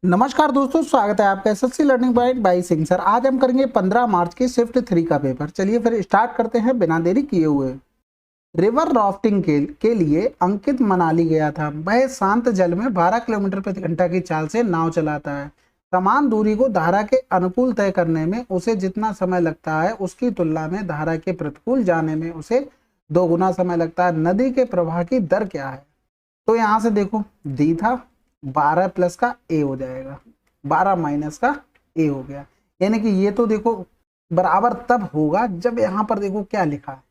नमस्कार दोस्तों, स्वागत है आपका SSC learning point by Singh sir. आज हम करेंगे 15 मार्च के शिफ्ट 3 का पेपर। चलिए फिर स्टार्ट करते हैं बिना देरी किए हुए। रिवर राफ्टिंग के लिए अंकित मनाली गया था। वह शांत जल में 12 किलोमीटर प्रति घंटा की चाल से नाव चलाता है। समान दूरी को धारा के अनुकूल तय करने में उसे जितना समय लगता है उसकी तुलना में धारा के प्रतिकूल जाने में उसे 2 गुना समय लगता है। नदी के प्रवाह की दर क्या है? तो यहाँ से देखो दी था 12 प्लस का ए हो जाएगा, 12 माइनस का ए हो गया। यानी कि ये तो देखो बराबर तब होगा जब यहाँ पर देखो क्या लिखा है,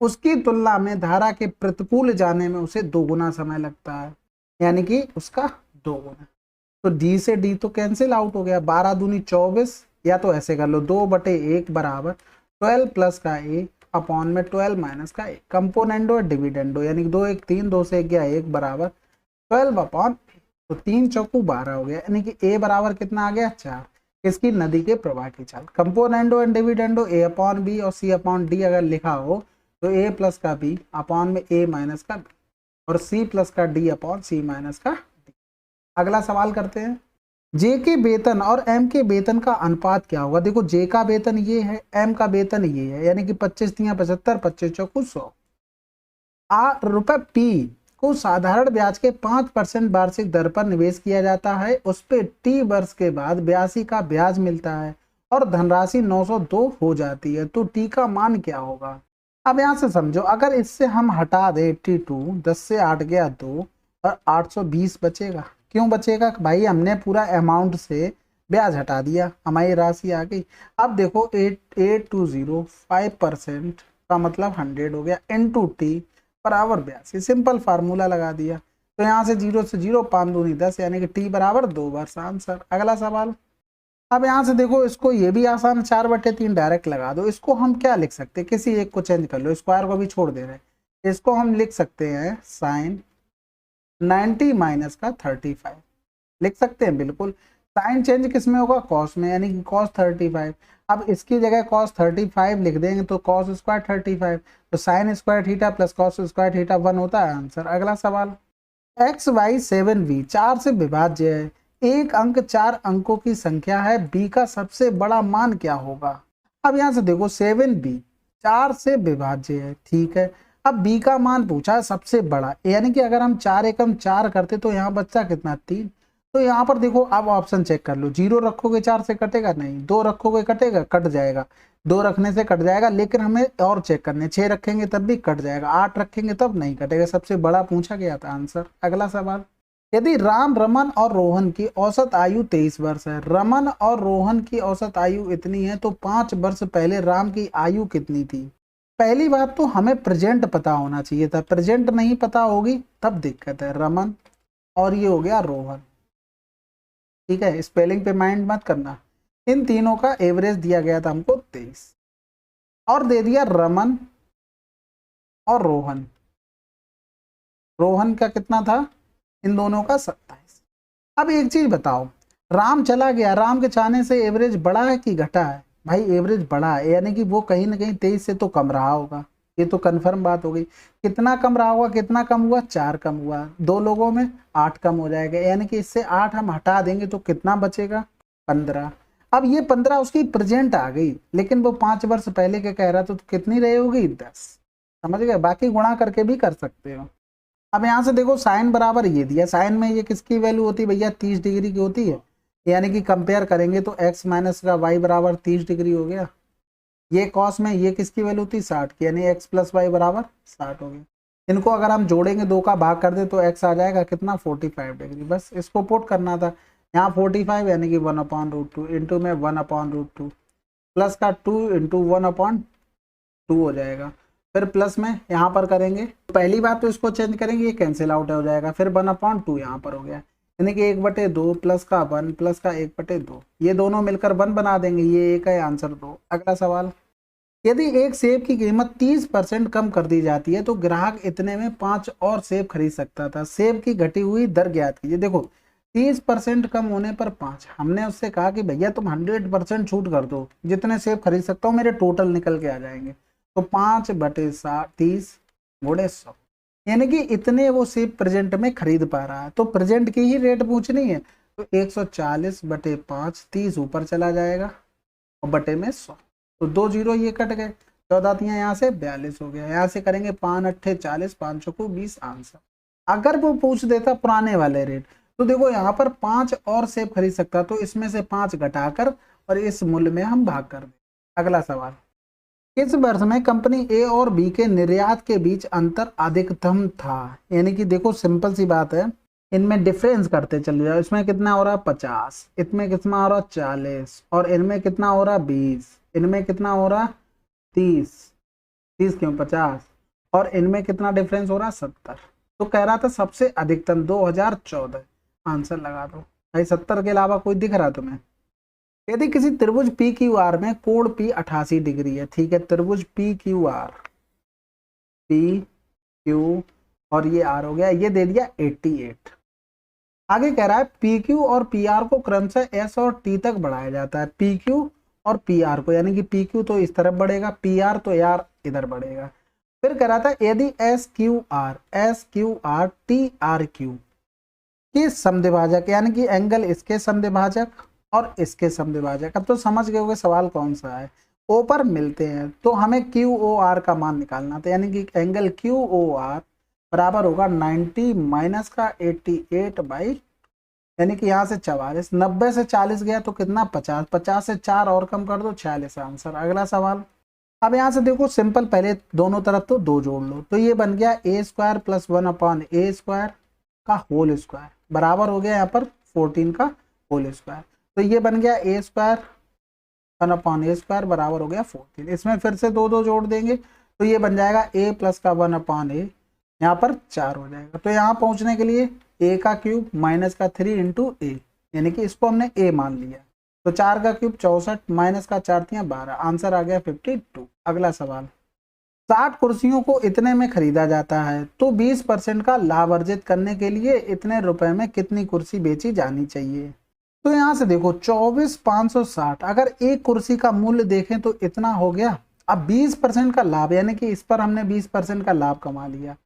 उसकी तुलना में धारा के प्रतिकूल जाने में उसे 2 गुना समय लगता है, यानी कि उसका 2 गुना। तो डी से डी तो कैंसिल आउट हो गया, 12 दूनी 24, या तो ऐसे कर लो 2/1 बराबर 12 प्लस का ए अपॉन में 12 माइनस का ए। कंपोनेंडो और डिविडेंडो यानी कि 2 1 3, 2 से 1 गया 1 बराबर 12 अपॉन, तो 3 चौकू 12 हो गया, यानी कि ए बराबर कितना आ गया 4। इसकी नदी के प्रवाह की चाल। Componendo and dividendo A upon B और सी अपॉन डी अगर लिखा हो तो ए प्लस का बी अपॉन में ए माइनस का बी और सी प्लस का डी अपॉन सी माइनस का डी। अगला सवाल करते हैं। जे के वेतन और एम के वेतन का अनुपात क्या होगा? देखो जे का वेतन ये है, एम का वेतन ये है, यानी कि 25 तिया 75, 25 चौकू 100। रुपए पी को साधारण ब्याज के 5% वार्षिक दर पर निवेश किया जाता है। उस पे टी वर्ष के बाद 82 का ब्याज मिलता है और धनराशि 902 हो जाती है, तो टी का मान क्या होगा? अब यहाँ से समझो, अगर इससे हम हटा दे 82, 10 से 8 गया 2 और 820 बचेगा। क्यों बचेगा भाई? हमने पूरा अमाउंट से ब्याज हटा दिया, हमारी राशि आ गई। अब देखो 8,820 का मतलब 100 हो गया इंटू टी बराबर 82। सिंपल फार्मूला लगा दिया, तो यहाँ से 0 से 0, 5 दूनी 10, यानी कि टी बराबर 2 वर्ष आंसर। अगला सवाल। अब यहाँ से देखो इसको ये भी आसान, 4/3 डायरेक्ट लगा दो। इसको हम क्या लिख सकते हैं? किसी एक को चेंज कर लो, स्क्वायर को भी छोड़ दे रहे हैं। इसको हम लिख सकते हैं साइन 90 माइनस का 35 लिख सकते हैं। बिल्कुल, साइन चेंज किस में होगा? कॉस में, यानी कि कॉस 35। अब इसकी जगह कॉस 35 लिख देंगे तो कॉस स्क्वायर 35, तो sine square theta plus cos square theta 1 होता है आंसर। अगला सवाल। एक्स वाई 7v 4 से विभाज्य है। एक अंक 4 अंकों की संख्या है, बी का सबसे बड़ा मान क्या होगा? अब यहाँ से देखो 7b 4 से विभाज्य है, ठीक है। अब बी का मान पूछा है सबसे बड़ा, यानी कि अगर हम 4 एकम 4 करते तो यहाँ बच्चा कितना 3। तो यहाँ पर देखो अब ऑप्शन चेक कर लो, 0 रखोगे 4 से कटेगा नहीं, 2 रखोगे कटेगा, कट जाएगा, 2 रखने से कट जाएगा। लेकिन हमें और चेक करने, 6 रखेंगे तब भी कट जाएगा, 8 रखेंगे तब नहीं कटेगा। सबसे बड़ा पूछा गया था आंसर। अगला सवाल। यदि राम, रमन और रोहन की औसत आयु 23 वर्ष है, रमन और रोहन की औसत आयु इतनी है, तो 5 वर्ष पहले राम की आयु कितनी थी? पहली बात तो हमें प्रेजेंट पता होना चाहिए था, प्रेजेंट नहीं पता होगी तब दिक्कत है। रमन और ये हो गया रोहन, ठीक है। स्पेलिंग पे माइंड मत करना। इन तीनों का एवरेज दिया गया था हमको 23 और दे दिया रमन और रोहन। रोहन का कितना था? इन दोनों का 27। अब एक चीज बताओ, राम चला गया, राम के जाने से एवरेज बढ़ा है कि घटा है? भाई एवरेज बढ़ा है, यानी कि वो कहीं ना कहीं 23 से तो कम रहा होगा, ये तो कंफर्म बात हो गई। कितना कम रहा होगा? कितना कम हुआ? 4 कम हुआ। 2 लोगों में 8 कम हो जाएगा, यानी कि इससे 8 हम हटा देंगे तो कितना बचेगा? 15। अब ये 15 उसकी प्रेजेंट आ गई, लेकिन वो 5 वर्ष पहले के कह रहा था, तो कितनी रही होगी? 10। समझ गए? बाकी गुणा करके भी कर सकते हो। अब यहाँ से देखो साइन बराबर ये दिया, साइन में ये किसकी वैल्यू होती है भैया? 30 डिग्री की होती है, यानी कि कंपेयर करेंगे तो x माइनस का y बराबर 30 डिग्री हो गया। ये कॉस में ये किसकी वैल्यू थी? 60 की, यानी x प्लस वाई बराबर 60 हो गया। इनको अगर हम जोड़ेंगे, 2 का भाग कर दे तो x आ जाएगा कितना? 45 डिग्री। बस इसको पुट करना था यहाँ 45, यानी कि 1/√2 इंटू में 1/√2 प्लस का 2 इंटू 1/2 हो जाएगा। फिर प्लस में यहाँ पर करेंगे, पहली बात तो इसको चेंज करेंगे, ये कैंसिल आउट हो जाएगा। फिर 1/2 यहाँ पर हो गया, यानी कि 1/2 प्लस का 1 प्लस का 1/2, ये दोनों मिलकर 1 बना देंगे। ये एक है आंसर 2। अगला सवाल। यदि एक सेब की कीमत 30% कम कर दी जाती है तो ग्राहक इतने में 5 और सेब खरीद सकता था। सेब की घटी हुई दर ज्ञात कीजिए। देखो 30% कम होने पर 5, हमने उससे कहा कि भैया तुम 100% छूट कर दो, जितने सेब खरीद सकता हूँ मेरे टोटल निकल के आ जाएंगे। तो 5/30 गुणे 100, यानी कि इतने वो सेब प्रेजेंट में खरीद पा रहा है। तो प्रेजेंट की ही रेट पूछनी है, तो 140/5, 30 ऊपर चला जाएगा और बटे में 100, तो 2 जीरो ये कट गए, 14 तियां यहाँ से 42 हो गया। यहाँ से करेंगे 5 अट्ठे 40, 5 चौको 20 आंसर। अगर वो पूछ देता पुराने वाले रेट, तो देखो यहाँ पर 5 और सेब खरीद सकता, तो इसमें से 5 घटाकर और इस मूल्य में हम भाग कर दें। अगला सवाल, इस वर्ष में कंपनी ए और बी के निर्यात के बीच अंतर अधिकतम था। यानी कि देखो सिंपल सी बात है, इनमें डिफरेंस करते चले जाओ। इसमें कितना हो रहा 50, इसमें कितना हो रहा 40, और इनमें कितना हो रहा 20, इनमें कितना हो रहा 30, 30 क्यों 50, और इनमें कितना डिफरेंस हो रहा 70। तो कह रहा था सबसे अधिकतम 2014। आंसर लगा दो भाई। 70 के अलावा कोई दिख रहा तुम्हें? यदि किसी त्रिभुज पी क्यू आर में कोण पी 88 डिग्री है, ठीक है, त्रिभुज P Q R, P Q और ये आर हो गया, ये दे दिया 88। आगे कह रहा है पी क्यू और पी आर को क्रमशः एस और टी तक बढ़ाया जाता है। पी क्यू और पी आर को, यानी कि पी क्यू तो इस तरफ बढ़ेगा, पी आर तो यार इधर बढ़ेगा। फिर कह रहा था यदि S Q R T R Q के समद्विभाजक, यानी कि एंगल इसके समद्विभाजक और इसके समद्विभाजक। अब तो समझ गए होगे सवाल कौन सा है। ओ पर मिलते हैं तो हमें क्यू ओ आर का मान निकालना था, यानी कि एंगल क्यू ओ आर बराबर होगा 90 माइनस का 88 बाई, यानी कि यहाँ से 44, 90 से 40 गया तो कितना 50, 50 से 4 और कम कर दो 46 आंसर। अगला सवाल, अब यहाँ से देखो सिंपल, पहले दोनों तरफ तो 2 जोड़ लो, तो ये बन गया ए स्क्वायर प्लस 1/a स्क्वायर का होल स्क्वायर बराबर हो गया यहाँ पर 14 का होल स्क्वायर। तो ये बन गया ए स्क्वायर 1/a स्क्वायर बराबर हो गया 14। इसमें फिर से 2 जोड़ देंगे तो ये बन जाएगा a प्लस का 1/a, यहाँ पर 4 हो जाएगा। तो यहाँ पहुंचने के लिए a का क्यूब माइनस का 3 इंटू ए, यानी कि इसको हमने a मान लिया, तो 4 का क्यूब 64 माइनस का 4 तियां 12, आंसर आ गया 52। अगला सवाल, 60 कुर्सियों को इतने में खरीदा जाता है तो 20% का लाभ अर्जित करने के लिए इतने रुपए में कितनी कुर्सी बेची जानी चाहिए। तो यहाँ से देखो 24,560, अगर एक कुर्सी का मूल्य देखें तो इतना हो गया। अब 20% का लाभ, यानी कि इस पर हमने 20% का लाभ कमा लिया।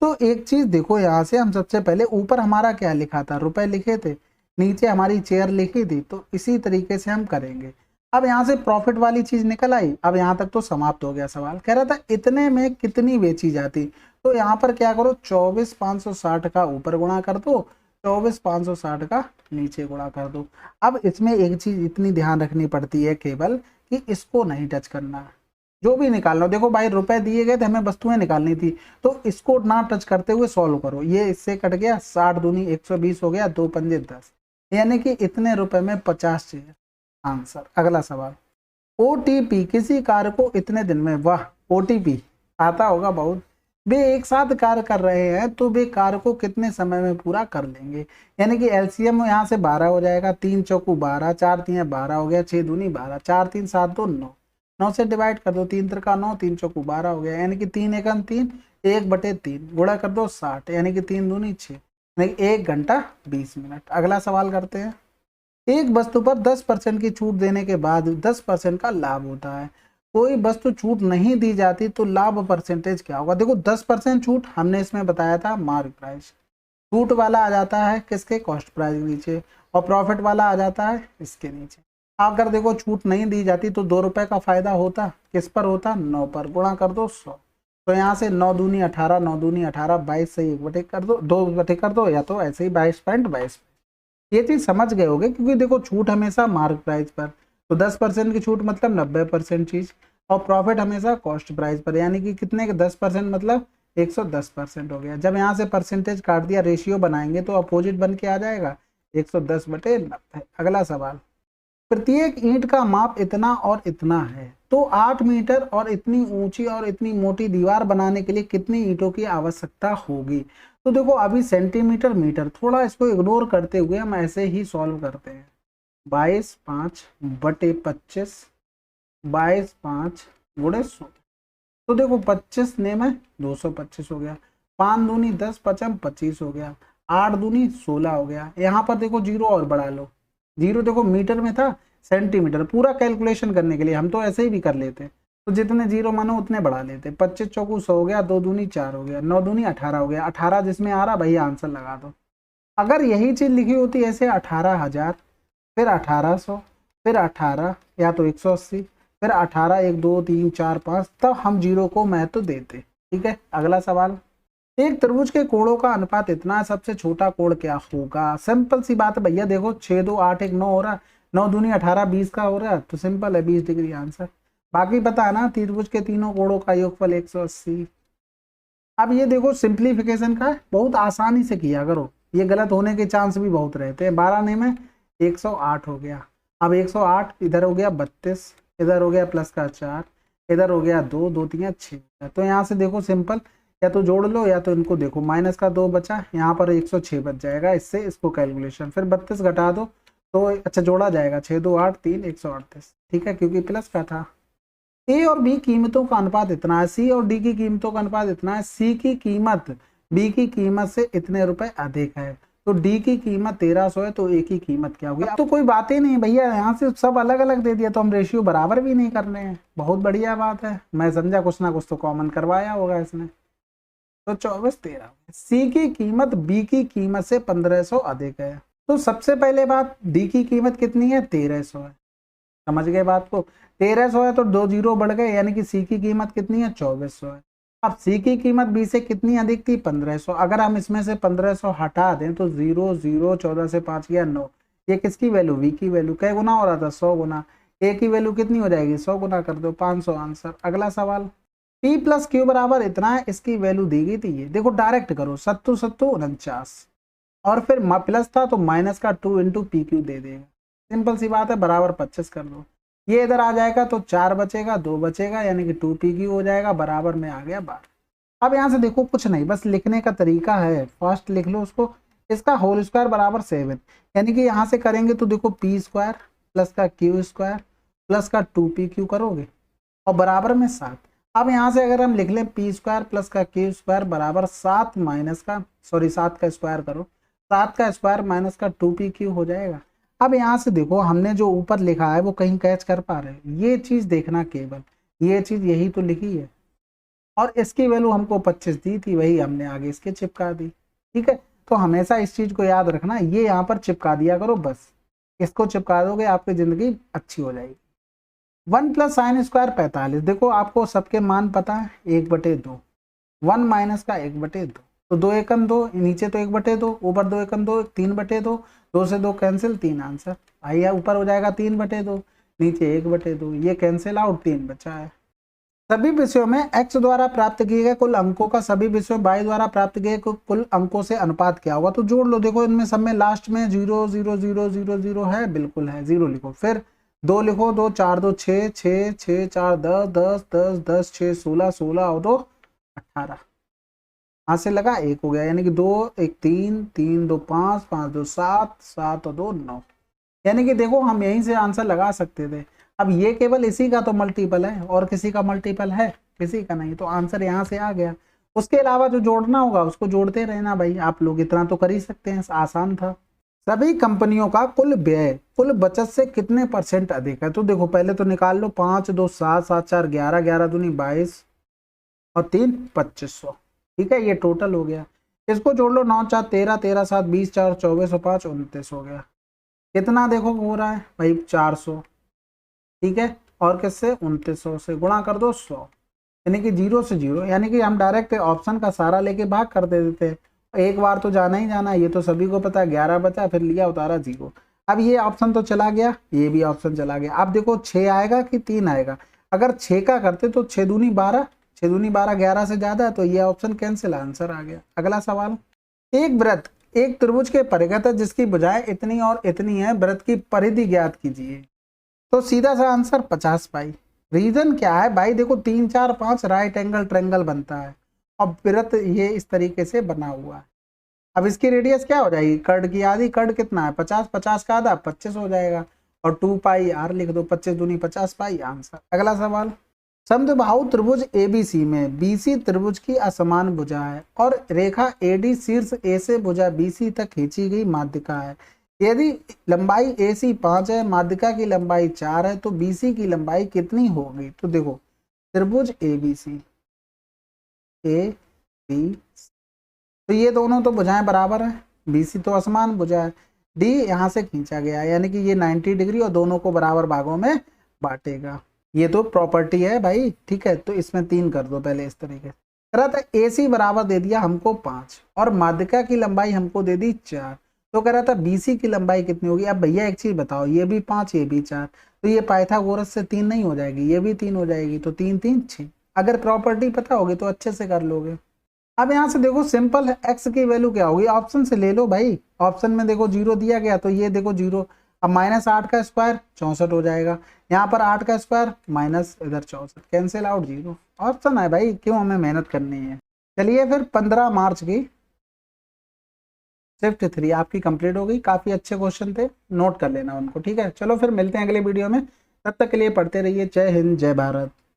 तो एक चीज देखो, यहाँ से हम सबसे पहले ऊपर हमारा क्या लिखा था, रुपए लिखे थे, नीचे हमारी चेयर लिखी थी, तो इसी तरीके से हम करेंगे। अब यहाँ से प्रॉफिट वाली चीज निकल आई। अब यहाँ तक तो समाप्त हो गया सवाल। कह रहा था इतने में कितनी बेची जाती, तो यहाँ पर क्या करो 24,560 का ऊपर गुणा कर दो, 24,560 का नीचे गुणा कर दो। अब इसमें एक चीज इतनी ध्यान रखनी पड़ती है केवल कि इसको नहीं टच करना, जो भी निकालना। देखो भाई रुपए दिए गए थे, हमें वस्तुएं निकालनी थी, तो इसको ना टच करते हुए सॉल्व करो। ये इससे कट गया, 60 दूनी 120 हो गया, 2 पंजे 10, यानी कि इतने रुपए में 50 चाहिए आंसर। अगला सवाल, ओटीपी किसी कार्य को इतने दिन में, वाह ओटीपी आता होगा बहुत, वे एक साथ कार्य कर रहे हैं तो वे कार्य को कितने समय में पूरा कर लेंगे। यानी कि एलसीएम यहाँ से 12 हो जाएगा, 3 चौकू 12, 4 तियां 12 हो गया, 6 दूनी 12, 4 3 7 2 9, 9 से डिवाइड कर दो, 3 त्रिका 9, 3 चौकू 12 हो गया, यानी कि 3 एकम 3, 1/3 गुणा कर दो 60, यानी कि 3 दूनी 6, यानी 1 घंटा 20 मिनट। अगला सवाल करते हैं, एक वस्तु पर 10% की छूट देने के बाद 10% का लाभ होता है, कोई वस्तु छूट नहीं दी जाती तो लाभ परसेंटेज क्या होगा। देखो 10% छूट हमने इसमें बताया था मार्क प्राइस, छूट वाला आ जाता है किसके, कॉस्ट प्राइस के नीचे, और प्रॉफिट वाला आ जाता है इसके नीचे। अगर देखो छूट नहीं दी जाती तो 2 रुपए का फायदा होता, किस पर होता 9 पर, गुणा कर दो 100, तो यहाँ से 9 दूनी 18, 9 दूनी 18, 22 से 1/2 कर दो, 2/2 कर दो, या तो ऐसे ही 22.22। ये चीज समझ गए होगे, क्योंकि देखो छूट हमेशा मार्क प्राइस पर, तो 10% की छूट मतलब 90% चीज, और प्रॉफिट हमेशा कॉस्ट प्राइस पर, यानी कि कितने के 10% मतलब 110% हो गया। जब यहाँ से परसेंटेज काट दिया, रेशियो बनाएंगे तो अपोजिट बन के आ जाएगा 110/90। अगला सवाल, प्रत्येक ईंट का माप इतना और इतना है तो 8 मीटर और इतनी ऊंची और इतनी मोटी दीवार बनाने के लिए कितनी ईंटों की आवश्यकता होगी। तो देखो अभी सेंटीमीटर मीटर, थोड़ा इसको इग्नोर करते हुए हम ऐसे ही सॉल्व करते हैं। 22/5/25, 22/5 गुणे 100, तो देखो 25 ने में 225 हो गया, 5 दूनी 10, 5 25 हो गया, 8 दूनी 16 हो गया। यहाँ पर देखो जीरो और बढ़ा लो, जीरो देखो मीटर में था, सेंटीमीटर, पूरा कैलकुलेशन करने के लिए हम तो ऐसे ही भी कर लेते, तो जितने जीरो मानो उतने बढ़ा लेते। 25 चौकू 100 हो गया, 2 दूनी 4 हो गया, 9 दूनी 18 हो गया, 18 जिसमें आ रहा वही आंसर लगा दो। अगर यही चीज लिखी होती ऐसे 18,000, फिर 1800, फिर 18 या तो 180, फिर 18 1 2 3 4 5, तब हम जीरो को महत्व देते। ठीक है, अगला सवाल, एक त्रिभुज के कोणों का अनुपात इतना है, सबसे छोटा कोण क्या होगा? सिंपल सी बात है भैया, देखो 6 2 8 1 9 हो रहा है, 9 दूनी 18 20 का हो रहा है, तो सिंपल है 20 डिग्री आंसर। बाकी पता है ना, त्रिभुज के तीनों कोणों का योगफल 180। अब ये देखो सिंप्लीफिकेशन का है, बहुत आसानी से किया करो, ये गलत होने के चांस भी बहुत रहते हैं। 12 ने में 108 हो गया। अब 108 इधर हो गया 32, इधर हो गया प्लस का 4, इधर हो गया 2 2 3 6। तो यहाँ से देखो सिंपल, या तो जोड़ लो या तो इनको देखो, माइनस का 2 बचा, यहाँ पर 106 बच जाएगा, इससे इसको कैलकुलेशन, फिर 32 घटा दो तो अच्छा जोड़ा जाएगा, 6 2 8 3 138। ठीक है, क्योंकि प्लस का था। ए और बी कीमतों का अनुपात इतना है, सी और डी की कीमतों का अनुपात इतना है, सी की कीमत बी की कीमत से इतने रुपए अधिक है, तो डी की कीमत 1300 है, तो ए की कीमत क्या होगी? अब तो कोई बात ही नहीं भैया, यहाँ से सब अलग अलग दे दिया, तो हम रेशियो बराबर भी नहीं कर रहे हैं। बहुत बढ़िया बात है, मैं समझा कुछ ना कुछ तो कॉमन करवाया होगा इसने। तो 24 13, सी की कीमत बी की कीमत से 1500 अधिक है। तो सबसे पहले बात, डी की कीमत कितनी है? 1300 है। समझ गए बात को? 1300 है तो 2 जीरो बढ़ गए, यानी कि सी की कीमत कितनी है? 2400 है। अब सी की कीमत बी से कितनी अधिक थी? 1500। अगर हम इसमें से 1500 हटा दें तो 0 0 14 से 5 गया 9, ये किसकी वैल्यू? वी की वैल्यू। क्या गुना हो रहा था? 100 गुना। ए की वैल्यू कितनी हो जाएगी? 100 गुना कर दो, 500 आंसर। अगला सवाल, पी प्लस क्यू बराबर इतना है, इसकी वैल्यू दी गई थी, ये देखो डायरेक्ट करो, 7 7 49, और फिर प्लस था तो माइनस का 2 इंटू पी क्यू दे देगा। सिंपल सी बात है, बराबर 25 कर दो, ये इधर आ जाएगा तो 4 बचेगा, 2 बचेगा, यानी कि 2 पी क्यू हो जाएगा, बराबर में आ गया 12। अब यहाँ से देखो कुछ नहीं, बस लिखने का तरीका है, फर्स्ट लिख लो उसको, इसका होल स्क्वायर बराबर 7, यानी कि यहाँ से करेंगे तो देखो पी स्क्वायर प्लस का क्यू स्क्वायर प्लस का 2 पी क्यू करोगे, और बराबर में 7। अब यहाँ से अगर हम लिख लें पी स्क्वायर प्लस का क्यू स्क्वायर बराबर 7 माइनस का, सॉरी 7 का स्क्वायर करो, 7 का स्क्वायर माइनस का 2 पी क्यू हो जाएगा। अब यहाँ से देखो हमने जो ऊपर लिखा है वो कहीं कैच कर पा रहे हैं? ये चीज देखना, केवल ये चीज यही तो लिखी है, और इसकी वैल्यू हमको 25 दी थी, वही हमने आगे इसके चिपका दी। ठीक है, तो हमेशा इस चीज को याद रखना, ये यहाँ पर चिपका दिया करो, बस इसको चिपका दोगे आपकी जिंदगी अच्छी हो जाएगी। 1 प्लस साइन स्क्वायर 45, देखो आपको सबके मान पता है, 1/2, 1 माइनस का 1/2, तो 2 एकम 2, नीचे तो 1/2, ऊपर 2 एकम 2, 3/2, 2 से 2 कैंसिल, 3 आंसर। आइए ऊपर हो जाएगा 3/2, नीचे 1/2, ये कैंसिल आउट, 3 बचा है। सभी विषयों में x द्वारा प्राप्त किए गए कुल अंकों का सभी विषयों y द्वारा प्राप्त किए कुल अंकों से अनुपात क्या होगा? तो जोड़ लो, देखो इनमें सब में लास्ट में 0 0 0 0 0 है, बिल्कुल है, 0 लिखो, फिर 2 लिखो, 2 4 2 6 6 6 4 10 10 10 10 6 16 16 और 2 18, हाथ से लगा 1 हो गया, यानी कि 2 1 3 3 2 5 5 2 7 7 और 2 9, यानी कि देखो हम यहीं से आंसर लगा सकते थे। अब ये केवल इसी का तो मल्टीपल है, और किसी का मल्टीपल है? किसी का नहीं, तो आंसर यहाँ से आ गया। उसके अलावा जो जोड़ना होगा उसको जोड़ते रहना भाई, आप लोग इतना तो कर ही सकते हैं, आसान था। सभी कंपनियों का कुल व्यय कुल बचत से कितने % अधिक है? तो देखो पहले तो निकाल लो, 5 2 7 7 4 11 11 दूनी 22 और 3 2500। ठीक है, ये टोटल हो गया। इसको जोड़ लो, 9 4 13 13 7 20 4 24 और 5 29 हो गया। कितना देखो हो रहा है भाई? 400। ठीक है, और किससे? 2900 से गुणा कर दो 100, यानी कि 0 से 0, यानी कि हम डायरेक्ट ऑप्शन का सारा लेके भाग कर दे देते हैं, एक बार तो जाना ही जाना, ये तो सभी को पता है। 11 बचा, फिर लिया उतारा 0। अब ये ऑप्शन तो चला गया, ये भी ऑप्शन चला गया। अब देखो 6 आएगा कि 3 आएगा? अगर 6 का करते तो 6 दूनी 12, 6 दूनी 12 11 से ज्यादा है, तो ये ऑप्शन कैंसिल, आंसर आ गया। अगला सवाल, एक वृत्त एक त्रिभुज के परिगत है जिसकी भुजाएं इतनी और इतनी है, वृत्त की परिधि ज्ञात कीजिए। तो सीधा सा आंसर 50 पाई। रीजन क्या है भाई? देखो 3 4 5 राइट एंगल ट्रायंगल बनता है, और वृत्त ये इस तरीके से बना हुआ है। अब इसकी रेडियस क्या हो जाएगी? कर्ड की आधी, कर्ड कितना है? 50, 50 का आधा 25 हो जाएगा, और 2 पाई आर लिख दो, 25 दूनी 50 पाई, आंसर। अगला सवाल, समद्विबाहु त्रिभुज एबीसी में बीसी त्रिभुज की असमान भुजा है, और रेखा एडी शीर्ष ए से भुजा बीसी तक खींची गई माध्यिका है। यदि लंबाई AC 5 है, माध्यिका की लंबाई 4 है, तो BC की लंबाई कितनी होगी? तो देखो त्रिभुज ABC AB, तो ये दोनों तो भुजाएं बराबर है, BC तो असमान भुजा है, डी यहाँ से खींचा गया है, यानी कि ये 90 डिग्री और दोनों को बराबर भागों में बांटेगा। ये तो प्रॉपर्टी है भाई, ठीक है। तो इसमें 3 कर दो पहले इस तरीके से। कह रहा था AC बराबर दे दिया हमको 5 और माध्यिका की लंबाई हमको दे दी 4। तो कह रहा था BC की लंबाई कितनी होगी। अब भैया एक चीज बताओ, ये भी 5 ये भी 4, तो ये पाइथागोरस से 3 नहीं हो जाएगी, ये भी 3 हो जाएगी, तो 3 3 6। अगर प्रॉपर्टी पता होगी तो अच्छे से कर लोगे। अब यहाँ से देखो सिंपल है, x की वैल्यू क्या होगी, ऑप्शन से ले लो भाई। ऑप्शन में देखो 0 दिया गया, तो ये देखो 0। अब -8 का स्क्वायर 64 हो जाएगा, यहाँ पर 8 का स्क्वायर माइनस इधर 64, कैंसिल आउट 0। ऑप्शन है भाई, क्यों हमें मेहनत करनी है। चलिए फिर 15 मार्च की शिफ्ट 3 आपकी कंप्लीट हो गई। काफी अच्छे क्वेश्चन थे, नोट कर लेना उनको, ठीक है। चलो फिर मिलते हैं अगले वीडियो में, तब तक के लिए पढ़ते रहिए। जय हिंद, जय भारत।